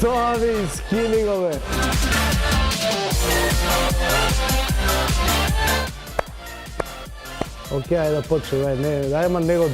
Тоа ми скилингове. Океј, ајде да почнеме. Дајма него.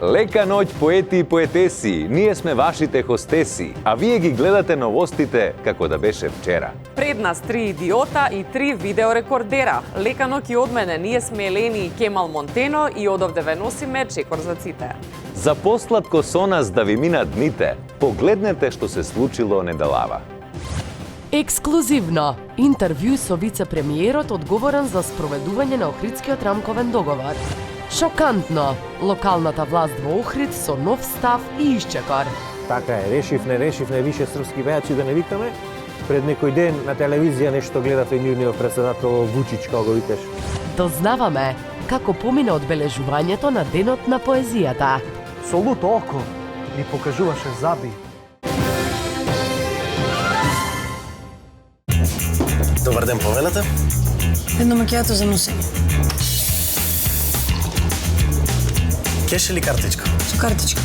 Лека ноќ, поети и поетеси, ние сме вашите хостеси, а вие ги гледате новостите како да беше вчера. Пред нас 3 идиота и 3 видеорекордера. Лека ноќ и од мене, ние сме Елени и Кемал Монтено и одовде ве носиме чекор за ците. За посладко со нас да ви минат дните, погледнете што се случило недалава. Ексклузивно, интервју со вице-премиерот одговорен за спроведување на Охридскиот рамковен договор. Шокантно, локалната власт во Охрид со нов став и исчекор. Така е, решивне више српски вејачи да не викаме. Пред некој ден на телевизија нешто гледаве нивниот председател Вучич, како го викаш. Дознаваме како помина одбележувањето на Денот на поезијата. Со луто око ни покажуваше заби. Добар ден, повелете. Едно макијато за носење. Кеш или картичка? Со картичка.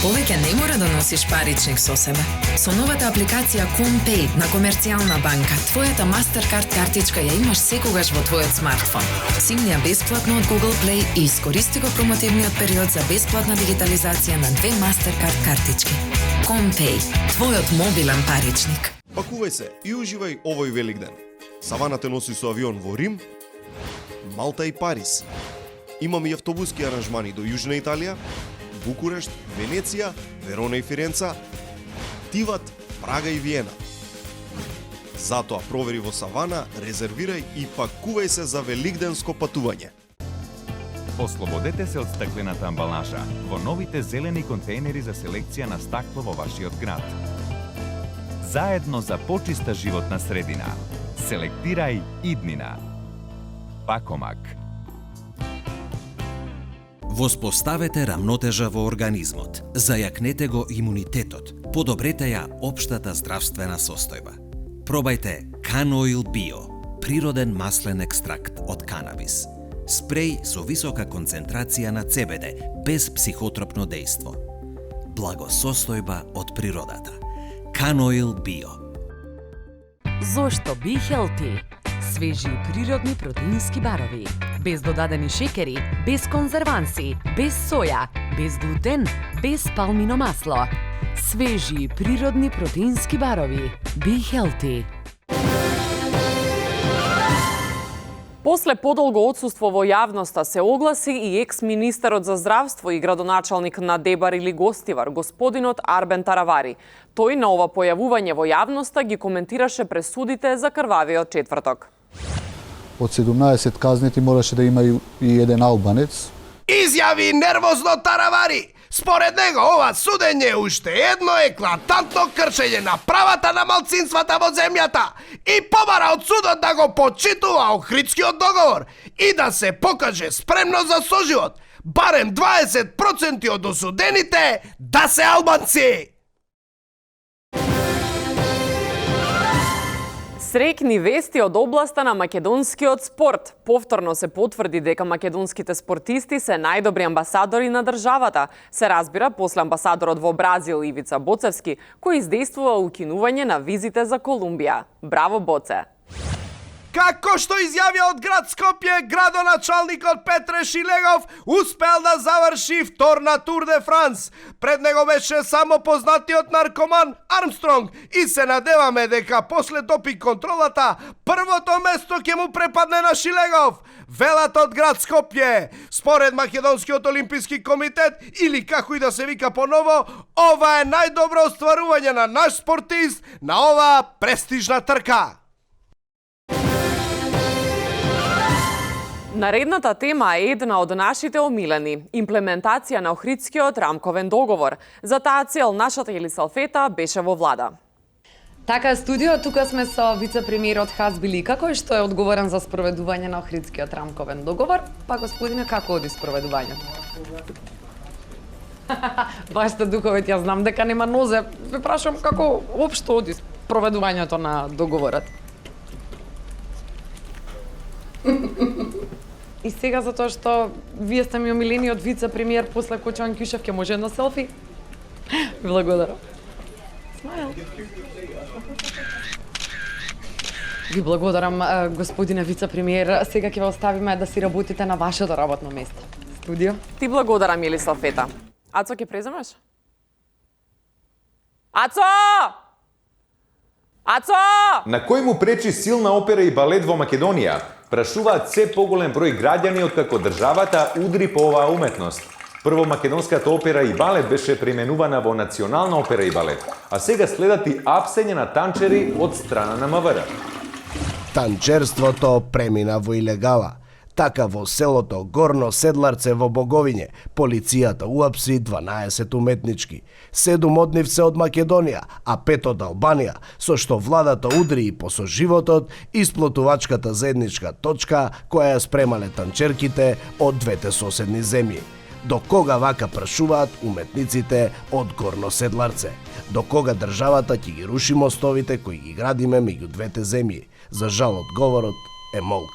Повеќе не мора да носиш паричник со себе. Со новата апликација ComPay на Комерцијална банка, твојата Mastercard картичка ја имаш секогаш во твојот смартфон. Симни ја бесплатно од Google Play и искористи го промотивниот период за бесплатна дигитализација на 2 Mastercard картички. ComPay, твојот мобилен паричник. Пакувај се и уживај овој Великден. Савана те носи со авион во Рим, Малта и Париз. Имаме и автобуски аранжмани до Јужна Италија, Букурешт, Венеција, Верона и Фиренца, Тиват, Прага и Виена. Затоа провери во Савана, резервирај и пакувај се за великденско патување. Ослободете се од стаклената амбалажа во новите зелени контейнери за селекција на стакло во вашиот град. Заедно за почиста животна средина. Селектирај иднина. Пакомак. Воспоставете рамнотежа во организмот, зајакнете го имунитетот, подобрете ја општата здравствена состојба. Пробајте Canoil Bio, природен маслен екстракт од канабис. Спреј со висока концентрација на CBD, без психотропно дејство. Благосостојба од природата. Canoil Bio. Зошто Be Healthy? Свежи и природни протеински барови. Без додадени шекери, без конзерванси, без соја, без глутен, без палмино масло. Свежи и природни протеински барови. Be Healthy. После подолго отсуство во јавноста се огласи и екс-министерот за здравство и градоначалник на Дебар или Гостивар, господинот Арбен Таравари. Тој на ова појавување во јавноста ги коментираше пресудите за крвавиот четврток. Од 17 казнети мораше да има и еден албанец. Изјави нервозно Таравари. Според него, ова судење е уште едно еклатантно кршење на правата на малцинствата во земјата и побара од судот да го почитува Охридскиот договор и да се покаже спремно за соживот, барем 20% од осудените да се албанци. Среќни вести од областа на македонскиот спорт. Повторно се потврди дека македонските спортисти се најдобри амбасадори на државата. Се разбира после амбасадорот во Бразил Ивица Боцевски, кој издействува укинување на визите за Колумбија. Браво, Боце! Како што изјавија од град Скопје, градоначалникот Петре Шилегов успел да заврши втор на Тур де Франс. Пред него беше само познатиот наркоман Армстронг и се надеваме дека после допинг контролата првото место ќе му препадне на Шилегов. Велат од град Скопје. Според Македонскиот олимписки комитет или како и да се вика поново, ова е најдобро остварување на наш спортист на оваа престижна трка. Наредната тема е една од нашите омилени – имплементација на Охридскиот рамковен договор. За таа цел нашата Елисалфета беше во влада. Така, студио, тука сме со вице-премиерот Хазбили. Како е што е одговорен за спроведување на Охридскиот рамковен договор? Па, господине, како оди спроведувањето? Вашите духовет, ја знам дека нема нозе. Ве прашам како општо оди спроведувањето на договорот. И сега затоа што вие сте ми омилениот вице-премиер после Кочан Кјушев, ќе може едно селфи? Благодарам. Смајл. Ви благодарам, господине вице-премиер. Сега ќе ве оставиме да си работите на вашето работно место. Студио. Ти благодарам, Милислав Фета. Ацо, ќе преземеш? Ацо! Ацо! На кој му пречи силна опера и балет во Македонија? Прашуваат се поголем број граѓани откако државата удри по оваа уметност. Прво македонската опера и балет беше преименувана во Национална опера и балет, а сега следат и апсење на танчери од страна на МВР. Танчерството премина во илегала. Така во селото Горно Седларце во Боговиње, полицијата уапси 12 уметнички. 7 од нив се од Македонија, а 5 од Албанија, со што владата удри и по со животот исплотувачката заедничка точка која ја спремале танчерките од двете соседни земји. До кога вака прашуваат уметниците од Горно Седларце? До кога државата ќе ги руши мостовите кои ги градиме меѓу двете земји? За жал одговорот е молк.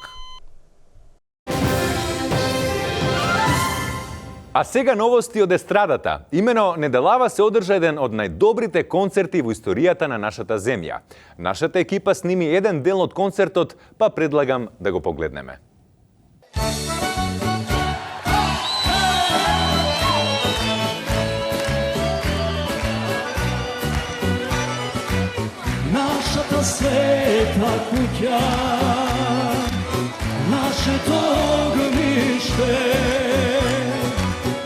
А сега новости од естрадата. Имено неделава се одржа еден од најдобрите концерти во историјата на нашата земја. Нашата екипа сними еден дел од концертот, па предлагам да го погледнеме. Нашата света куќа, нашето огниште,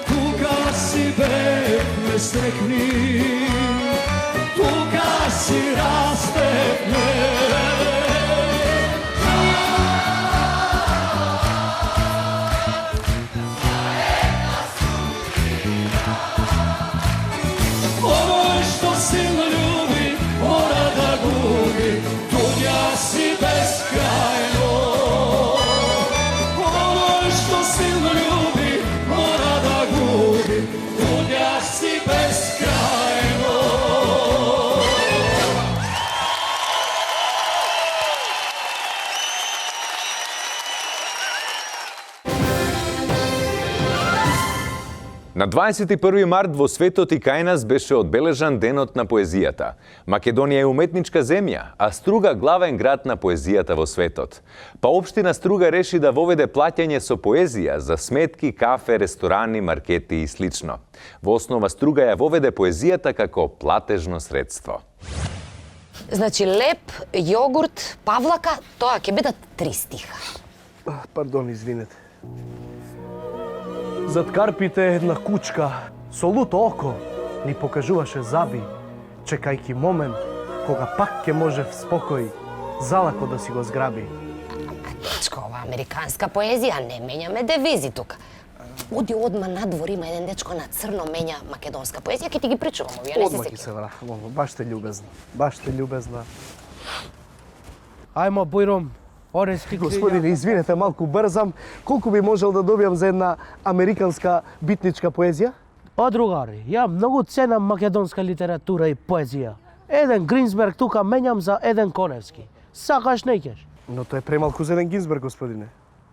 тука си бевме срекни, тука си растевме. Овој што силно љуби, мора да губи, туѓа си бескрајно. Овој што силно љуби, мора да губи, туѓа си бескрајно. На 21 март во светот и кај нас беше одбележан денот на поезијата. Македонија е уметничка земја, а Струга главен град на поезијата во светот. Па општина Струга реши да воведе плаќање со поезија за сметки, кафе, ресторани, маркети и слично. Во основа Струга ја воведе поезијата како платежно средство. Значи леп, јогурт, павлака, тоа ќе бидат 3 стиха. Пардон, извинете. Зад карпите една кучка со луто око ни покажуваше заби, чекајќи момент кога пак ќе може в спокој залако да си го зграби. Дечко, ова американска поезија, не менјаме девизи тука. Оди одма надвор, има еден дечко на црно менја македонска поезија, ќе ти ги причувам овие, не се Одма секи. ќе се вратам, баш сте љубезна, баш сте љубезна. Ајмо, Бојром, орески Господине, извинете, малку брзам. Колку би можел да добијам за една американска битничка поезија? Па, другари, ја многу ценам македонска литература и поезија. Еден Гринсберг тука менјам за еден Коневски. Сакаш, неќеш? Но тоа е премалку за еден Гинзберг, господине.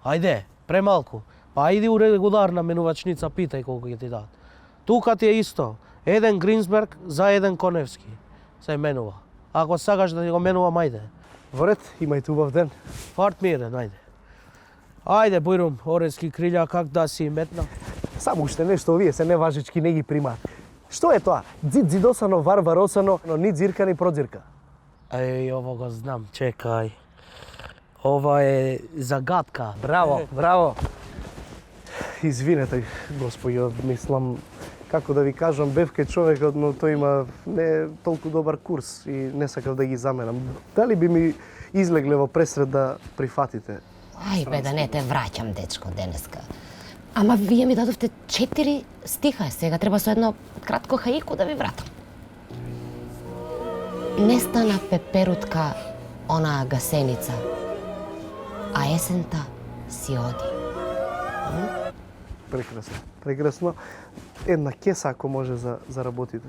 Ајде, премалку. Па иди у регуларна менувачница, питај колку ќе ти дадат. Тука ти е исто. Еден Гринсберг за еден Коневски. Се менува. Ако сакаш да ти го менувам, ајде. Во ред, имајте убав ден. Фарт мирен, ајде. Ајде, Бојрум, орески крилја, как да си метна? Само уште нешто, овие се неважички, не ги примаат. Што е тоа? Дзид дзидосано, варваросано, но ни дзирка ни продзирка. Еј, ово го знам, чекај. Ова е загадка. Браво, браво. Извинете, господјо, мислам, како да ви кажам, бев кај човекот, но тој има не толку добар курс и не сакав да ги заменам. Дали би ми излегле во пресред да прифатите? Ај бе, да не те враќам, дечко, денеска. Ама вие ми дадовте 4 стиха, сега треба со едно кратко хаику да ви вратам. Нестана пеперутка онаа гасеница, а есента си оди. Прекрасно. Прекрасно. Една кеса ако може за заработите.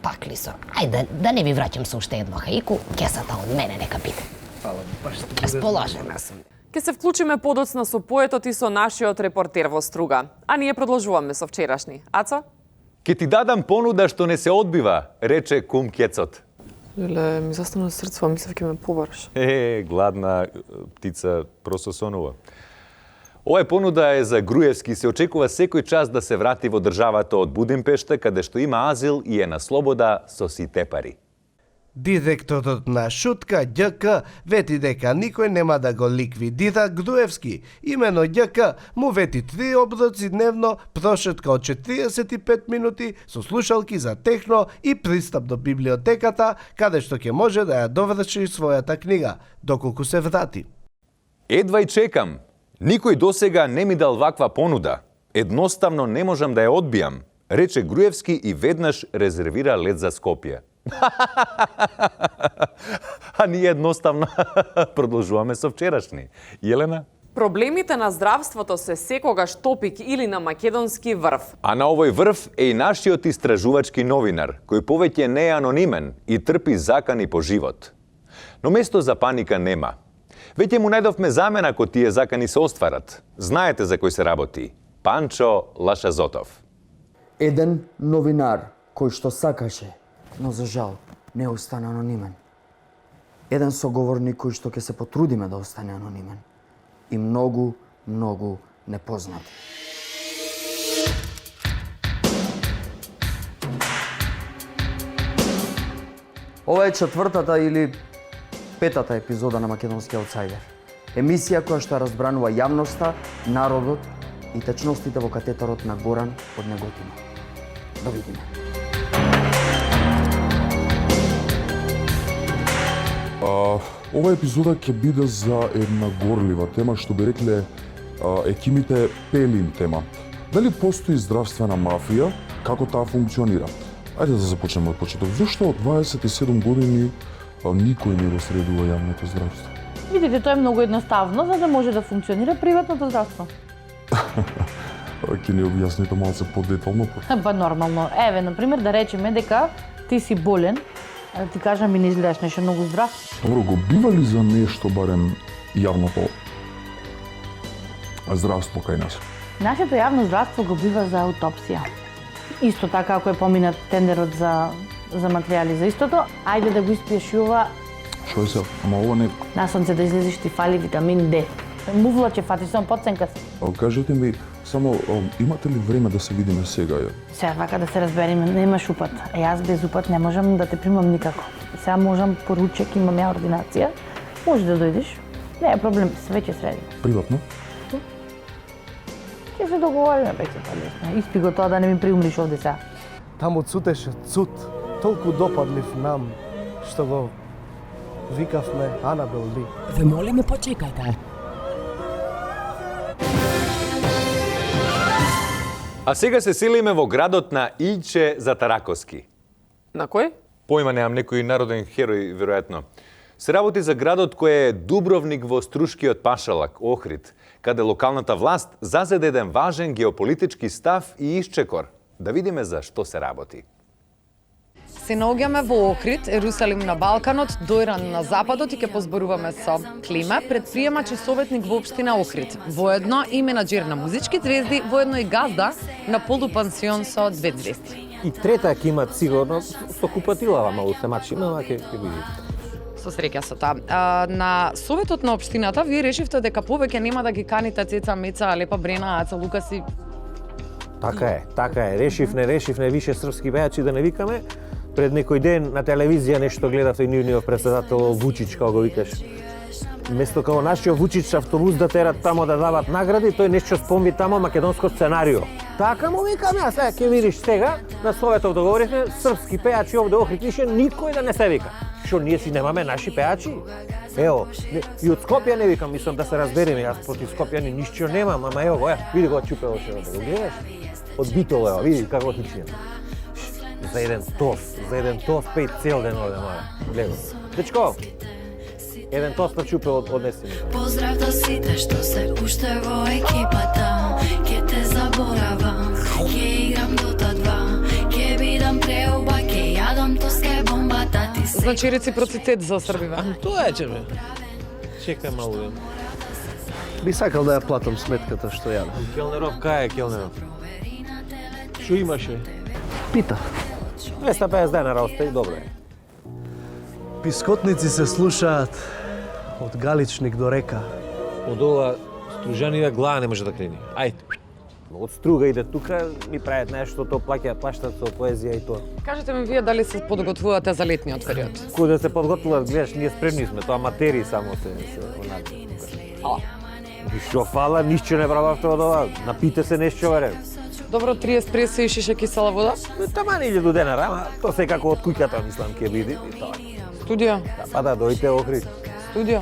Пак ли со? Ајде, да не ви враќам со уште едно хаику, кесата од мене нека биде. Фала, баш расположена сум. Ке се вклучиме подоцна со поетот и со нашиот репортер во Струга. А ние продолжуваме со вчерашни. Ацо? Ке ти дадам понуда што не се одбива, рече кум Кецот. Леле, ми застана срцува, мислев ке ме побараш. Гладна птица просто сонува. Ова понуда е за Груевски. Се очекува секој час да се врати во државата од Будимпешта, каде што има азил и е на слобода со сите пари. Директорот на Шутка ѓК вети дека никој нема да го ликвидира Груевски. Имено ѓК му вети 3 оброци дневно, прошетка од 45 минути со слушалки за техно и пристап до библиотеката, каде што ќе може да ја доврши својата книга, доколку се врати. Едва и чекам. Никој досега не ми дал ваква понуда. Едноставно не можам да ја одбијам, рече Груевски и веднаш резервира лет за Скопје. А ние едноставно продолжуваме со вчерашни. Елена? Проблемите на здравството се секогаш топик или на македонски врв. А на овој врв е и нашиот истражувачки новинар, кој повеќе не е анонимен и трпи закани по живот. Но место за паника нема. Веќе му најдовме замена ако тие закани се остварат. Знаете за кој се работи. Панчо Лашазотов. Еден новинар кој што сакаше, но за жал не остана анонимен. Еден соговорник кој што ќе се потрудиме да остане анонимен. И многу, многу непознати. Ова е четвртата или петата епизода на Македонски аутсайдер. Емисија која што разбранува јавноста, народот и течностите во катетерот на Горан од Неготино. Довидиме. Ова епизода ќе биде за една горлива тема, што би рекле екимите пелин тема. Дали постои здравствена мафија, како таа функционира? Ајде да започнеме од почеток. Зошто од 27 години никој не го средува јавното здравство? Видите, тоа е многу едноставно, за да може да функционира приватното здравство. Ќе ни објасните малце подетално? Па нормално. Еве, например, да речеме дека ти си болен, ти кажам ми не изгледаш нешто многу здрав. Добро, го бива ли за нешто барем јавното здравство кај нас? Нашето јавно здравство го бива за аутопсија. Исто така ако е поминат тендерот за материјали за истото, ајде да го испиеш и ова. Што е се? Ама ова не... На сонце да излезеш ти фали витамин Д. Мувла ќе фатиш само подценка си. Кажете ми, само имате ли време да се видиме сега? Сега вака да се разбереме, немаш упат. Јас без упат не можам да те примам никако. Сега можам по ручек, имам ја ординација. Може да дојдеш. Не е проблем, све ќе средим. Приватно? Ќе се договориме веќе па. Испи го тоа да не ми приумриш овде сега. Таму цутеше цут, толку допадлив нам, што го викавме Анабел Ли. Ве молиме, почекајте. А сега се селиме во градот на Илче Затараковски. На кој? Појма немам, некој народен херој, веројатно. Се работи за градот кој е Дубровник во Струшкиот пашалак, Охрид, каде локалната власт зазеде еден важен геополитички став и исчекор. Да видиме за што се работи. Се наоѓаме во Охрид, Ерусалим на Балканот, Дојран на Западот и ќе позборуваме со Клима, предприемач и советник во општина Охрид. Воедно и менаџер на музички звезди, воедно и газда на полупансион со 2 звезди. И трета ќе имат сигурно со купатилава малку се мачи, но ќе види. Со среќа со таа. На советот на општината вие решивте дека повеќе нема да ги каните Цеца, Меца, Лепа Брена, Аца Лукаси. Така е. Решивне више српски пејачи да не викаме. Пред некој ден на телевизија нешто гледавте нивниот председател Вучич, како го викаш. Место како нашиот Вучич автобус да терат тамо да дават награди, тој нешто спомни тамо македонско сценарио. Така му викам јас, ќе видиш сега, на советот договоривме српски пејачи овде Охрид, више никој да не се вика. Што ние си немаме наши пејачи? Ево, и од Скопје не викам, мислам да се разбереме, јас против Скопје ништо немам, ама ево го, види го чупело што да го гледаш. Од Битол, ево, види како хичија. За еден тост 5 цел ден оде моја. Лего. Дечко, еден тост пречупе однеси ми. Поздрав до сите што се уште во екипата. Ке те заборавам, ке играм Дота 2. Ке бидам преуба, ке јадам тоске бомбата. Ти се... Значи реципроцитет за Србива. Тоа е чебе. Чекај малку ден. Би сакал да ја платам сметката што јадам. Келнеров, кај е Келнеров? Што имаше? Пита. 250 денара остаи, добро е. Пискотници се слушаат од Галичник до река. Од ова Стружанива глава не може да крени. Ајде. Од Струга иде тука, ми прават нешто, то плаштат со поезија и тоа. Кажете ми вие дали се подготвувате за летниот период? Кој да се подготвува, гледаш, ние спремни сме, тоа аматери само се онака. Ала. Што фала, ништо не прававте од ова, напите се нешто вере. Добро, 30 преса и шиша кисела вода? Тама не 1000 денара, ама тоа секако од куќата, мислам, ќе биде и тоа. Студио? Па да, дојте Охрид. Студио?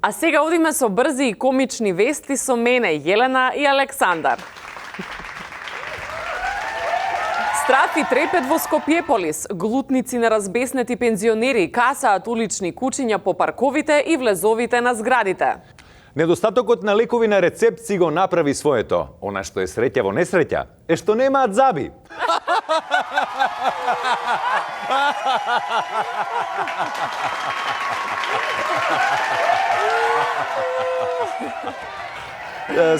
А сега одиме со брзи и комични вести со мене, Јелена и Александар. Страф и трепет во Скопјеполис. Глутници на разбеснети пензионери касаат улични кучиња по парковите и влезовите на зградите. Недостатокот на лекови на рецепт си го направи своето. Она што е среќа во несреќа е што немаат заби.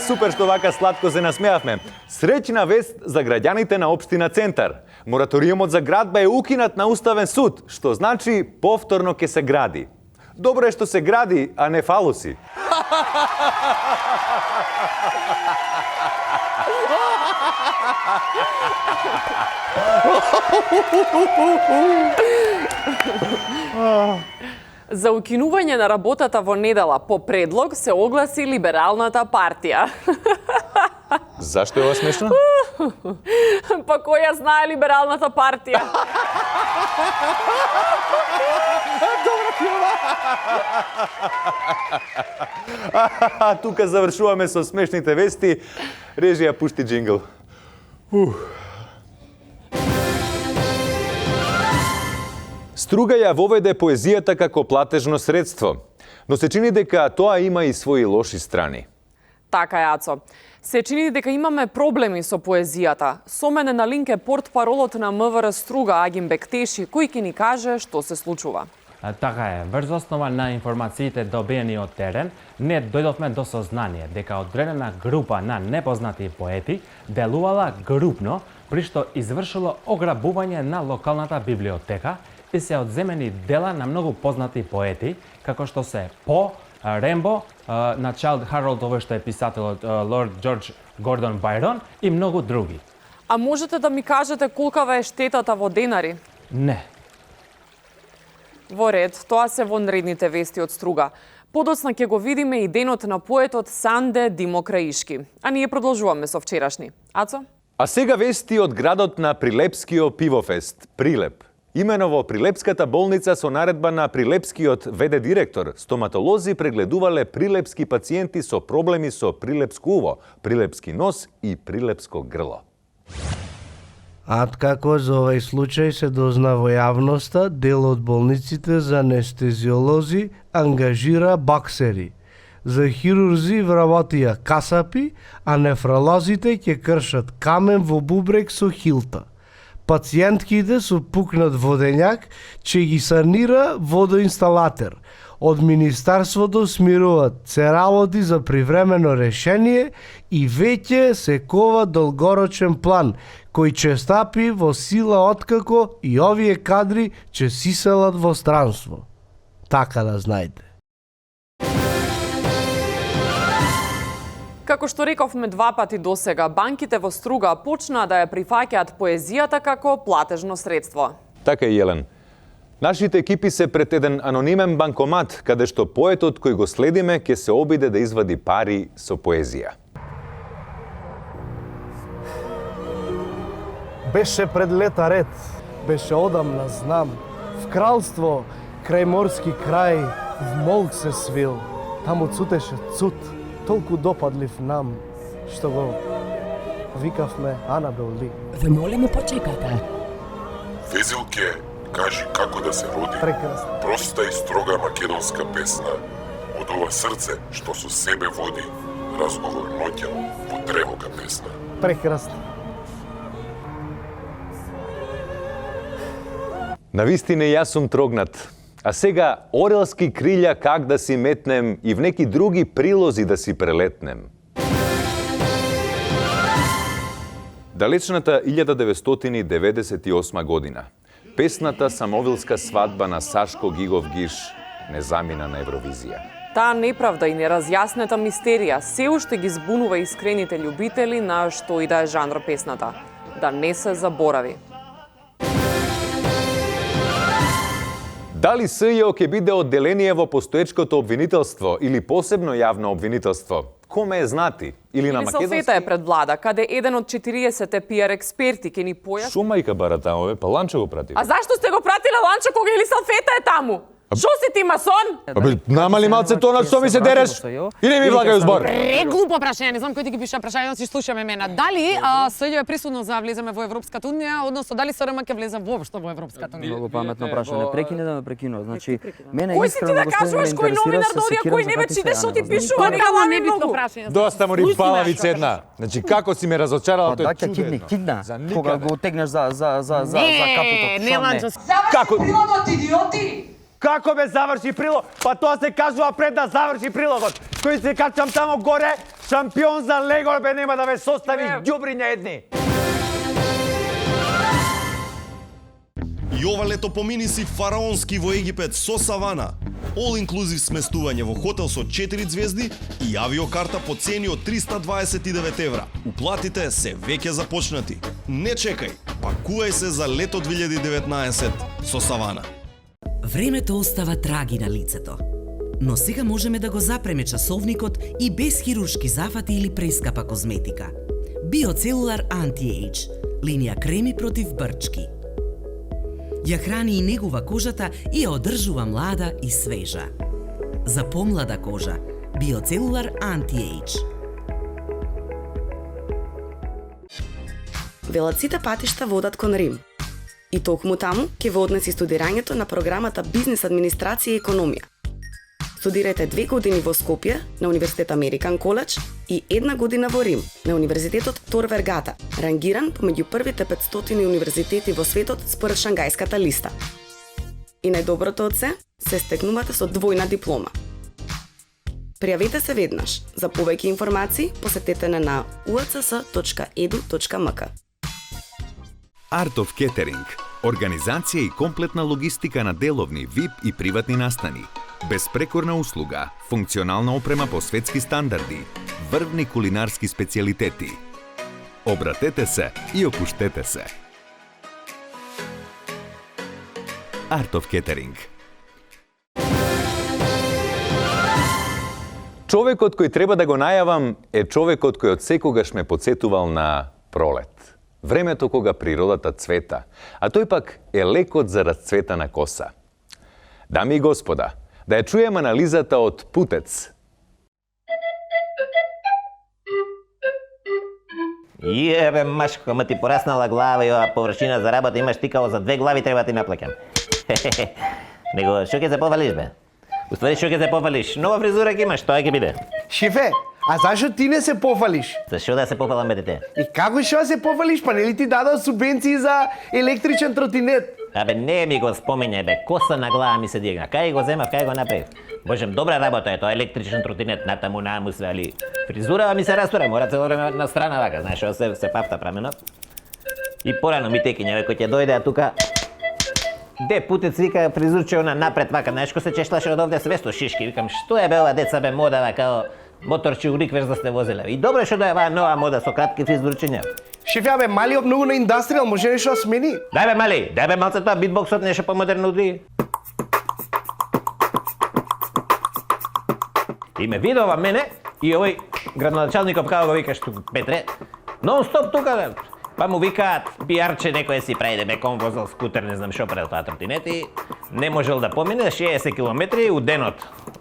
Супер што вака сладко се насмеавме. Среќна вест за граѓаните на општина Центар. Мораториумот за градба е укинат на Уставен суд, што значи повторно ќе се гради. Добро е што се гради, а не фалоси. За укинување на работата во недела по предлог се огласи Либералната партија. Зашто е ова смешно? Па кој ја знае Либералната партија? Тука завршуваме со смешните вести. Режија пушти джингл. Струга ја воведе поезијата како платежно средство, но се чини дека тоа има и своји лоши страни. Така е, Ацо. Се чини дека имаме проблеми со поезијата. Со мене на линк е портпаролот на МВР Струга Агим Бектеши, кој ќе ни каже што се случува. Така е, врз основа на информациите добиени од терен, ние дојдовме до сознание дека одредена група на непознати поети делувала групно, при што извршило ограбување на локалната библиотека и се одземени дела на многу познати поети, како што се По, Рембо, на Чайлд Харолд, овој што е писателот Лорд Џорџ Гордон Бајрон и многу други. А можете да ми кажете колкава е штетата во денари? Не. Во ред, тоа се вонредните вести од Струга. Подоцна ќе го видиме и денот на поетот Санде Димо Краишки. А ние продолжуваме со вчерашни. Ацо? А сега вести од градот на Прилепскиот пивофест, Прилеп. Имено во Прилепската болница со наредба на Прилепскиот ВД директор, стоматолози прегледувале прилепски пациенти со проблеми со прилепско уво, прилепски нос и прилепско грло. Откако за овој случај се дозна во јавноста, дел од болниците за анестезиолози ангажира боксери. За хирурзи вработија касапи, а нефролозите ќе кршат камен во бубрек со хилта. Пациентките со пукнат водењак ќе ги санира водоинсталатер. Од Министарството смируваат се работи за привремено решение и веќе се кова долгорочен план, кој ќе стапи во сила откако и овие кадри ќе сиселат во странство. Така да знаете. Како што рековме два пати досега, банките во Струга почнаа да ја прифаќаат поезијата како платежно средство. Така е, Јелен. Нашите екипи се пред еден анонимен банкомат, каде што поетот кој го следиме ќе се обиде да извади пари со поезија. Беше пред лета ред, беше одамна знам, в кралство, крај морски крај, в молк се свил, таму цутеше цут, толку допадлив нам, што го викавме Анабел Ли. Ве молиме почекате. Везилке, кажи како да се роди. Прекрасно. Проста и строга македонска песна. Од ова срце што со себе води разговор ноќен во тревога песна. Прекрасно. Навистина јас сум трогнат. А сега орелски крилја как да си метнем и в неки други прилози да си прелетнем. Далечната 1998 година. Песната Самовилска свадба на Сашко Гигов Гиш не замина на Евровизија. Таа неправда и неразјаснета мистерија се уште ги збунува искрените љубители на што и да е жанр песната. Да не се заборави. Дали СЈО ќе биде одделение во постоечкото обвинителство или посебно јавно обвинителство? Коме е знати? Или на македонски? Салфета е пред влада, каде еден од 40 пиар експерти ќе ни појасни. Шо мајка бара таму, па Ланчо го прати. А зашто сте го пратиле Ланчо кога или Салфета е таму? Шо си ти масон? Абе, намали малце тонат, што ми се дереш? И не ми влагај збор. Глупо прашање, не знам кој ти ги пиша прашања, си слушаме мене. Дали СЈО е присудно за влеземе во Европската унија, односно дали СРМ ќе влезе воопшто во Европската унија? Многу паметно прашање. Прекине да ме прекинува. Значи, мене Кој си ти да кажуваш кој новинар дојде, кој не ме читаш што ти пишува, нека не битно прашање. Доста му рипалавица една. Значи, како си ме разочарала, тој е чудено. Кидна, За кога го отегнеш за капутот. Не, Ланчо. Како? Прилогот, идиоти! Како бе заврши прилог? Па тоа се кажува пред да заврши прилогот. Кој се качам тамо горе, шампион за лего бе нема да ве состави ѓубриња едни. И ова лето помини си фараонски во Египет со савана. All inclusive сместување во хотел со 4 звезди и авиокарта по цени од 329 евра. Уплатите се веќе започнати. Не чекај, пакувај се за лето 2019 со савана. Времето остава траги на лицето. Но сега можеме да го запреме часовникот и без хируршки зафати или прескапа козметика. Биоцелулар Anti-Age, линија креми против брчки. Ја храни и негува кожата и ја одржува млада и свежа. За помлада кожа, Биоцелулар Anti-Age. Велат сите патишта водат кон Рим. И токму таму ќе ве однеси студирањето на програмата Бизнес администрација и економија. Студирајте 2 години во Скопје на Универзитет Американ Коледж и 1 година во Рим на Универзитетот Тор Вергата, рангиран помеѓу првите 500 универзитети во светот според Шангајската листа. И најдоброто од се стекнувате со двојна диплома. Пријавете се веднаш. За повеќе информации посетете на uacs.edu.mk. Art of Catering – организација и комплетна логистика на деловни, VIP и приватни настани. Безпрекорна услуга, функционална опрема по светски стандарди, врвни кулинарски специјалитети. Обратете се и опуштете се. Art of Catering. Човекот кој треба да го најавам е човекот кој од секогаш ме подсетувал на пролет. Времето кога природата цвета, а тој пак е лекот за расцвета на коса. Дами и господа, да ја чуем анализата од Путец. Јебе, машко, ама ти пораснала глава и ова површина за работа имаш ти као за 2 глави треба ти наплакам. Него, шо ќе се повалиш, бе? Уствари, шо ќе се повалиш? Нова фризура ќе имаш, тоа ќе биде. Шефе, а зашо ти не се пофалиш? Зашо да се пофалам, бе, дете? И како што се пофалиш, па нели ти дадоа субвенции за електричен тротинет? Абе, не ми го спомењај, бе, коса на глава ми се дигна. Кај го земав, кај го направив? Божем, добра работа е тоа електричен тротинет, натаму наму све, али фризурава ми се растура, мора цело време на страна вака, знаеш, се пафта прамено. И порано ми текиња, бе, кој ќе дојде, а тука Де Путец вика фризурче она напред вака, знаеш кој се чешлаше од овде свесто шишки, викам што е бе ова деца бе мода вака, моторче у риквеш да сте возеле. И добро што да е оваа нова мода со кратки фризурчиња. Шеф, бе, мали обногу на индастријал, може нешто да смени? Дај бе мали, дај бе малце тоа битбоксот нешто помодерно уди. И ме видова мене и овој градоначалникот како го викаш тука Петре, нон-стоп тука бе. Па му викаат пиарче некој си прави бе кон возел скутер, не знам што правил тоа тротинет и не можел да помине 60 километри у денот.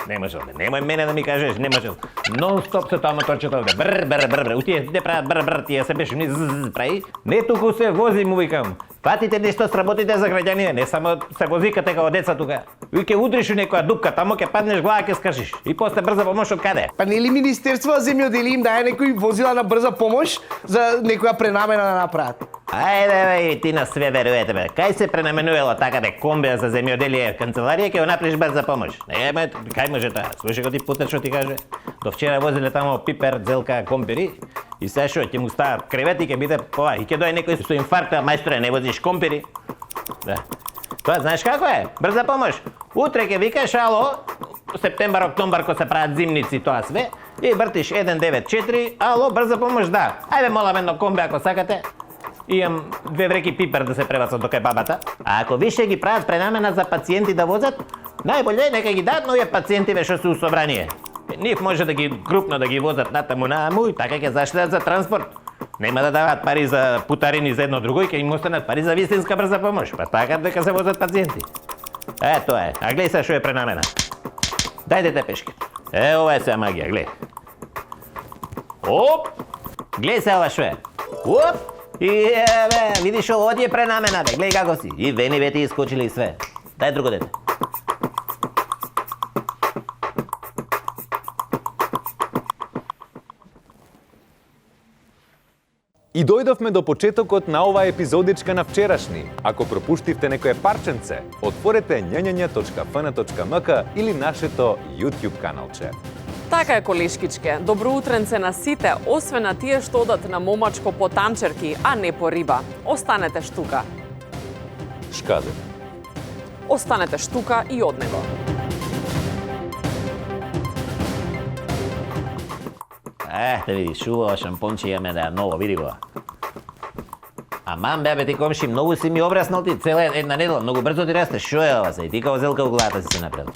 Не можел бе, немој мене да ми кажеш, не можел. Нон-стоп се тоа моторчето овде, бр, утие прават бр, тие се беше низ прави. Не туку се вози, му викам. Фатите нешто сработите за граѓаните, не само се возикате како деца тука. И ќе удриш у некоја дупка, тамо ќе паднеш, глава ќе скршиш. И после брза помош од каде? Па нели Министерство за земјоделие им дае некои возила на брза помош за некоја пренамена да направат? Ајде бе, ти на све верувате бе. Кај се пренаменувало така бе комбија за земјоделие канцеларија ќе го направиш брза помош? Не бе, кај може тоа? Слушај го ти путер што ти каже. До вчера возиле тамо пипер, зелка, компири. И сега што ќе му стават кревети, ќе биде пова. И ќе дојде некој со инфаркт, мајсторе, не возиш компири. Да. Тоа знаеш како е? Брза помош. Утре ќе викаш ало, септембар, октомбар кога се прават зимници тоа све, и вртиш 194, ало, брза помош, да. Ајде молам едно комби ако сакате. Имам 2 вреки пипер да се пребацат до кај бабата. А ако више ги прават пренамена за пациенти да возат, најболje нека ги дадат на овие пациенти што се у собрание. Нив може да ги групно да ги возат натаму нааму и така ќе заштедат за транспорт. Нема да дават пари за путарини за едно друго и ќе им останат пари за вистинска брза помош. Па така дека се возат пациенти. Тоа е. А гледај се што е пренамена. Дајте те пешки. Ова е сега магија, гледај. Оп! Гледај се ова што е. Оп! И бе, видиш ово ти е пренамена бе, гледај како си. И вени бе ти искочили и све. Дај друго дете. И дојдовме до почетокот на оваа епизодичка на вчерашни. Ако пропуштивте некое парченце, отворете њањања.fn.mk или нашето YouTube каналче. Така е, колешкичке. Добро утренце на сите, освен на тие што одат на момачко по танчерки, а не по риба. Останете штука. Шкаде. Останете штука и од него. Да видиш, убаво шампонче имаме да е ново, види го. Аман бе, ти комши, многу си ми обраснал ти, цела една недела, многу брзо ти расте, шо е ова се? И ти као зелка у главата си се направил.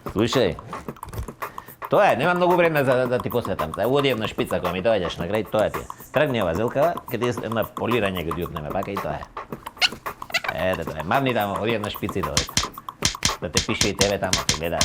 Слушај, тоа е, нема многу време за да ти посветам. Уоди една шпица кога ми доаѓаш на крај, тоа ти е. Тргни ова зелка, ке ти една полирање ќе ти отнеме, бака и тоа е. Ете тоа е, мавни тамо, оди една шпица и доаѓа. Да те пише и тебе тамо, те гледа.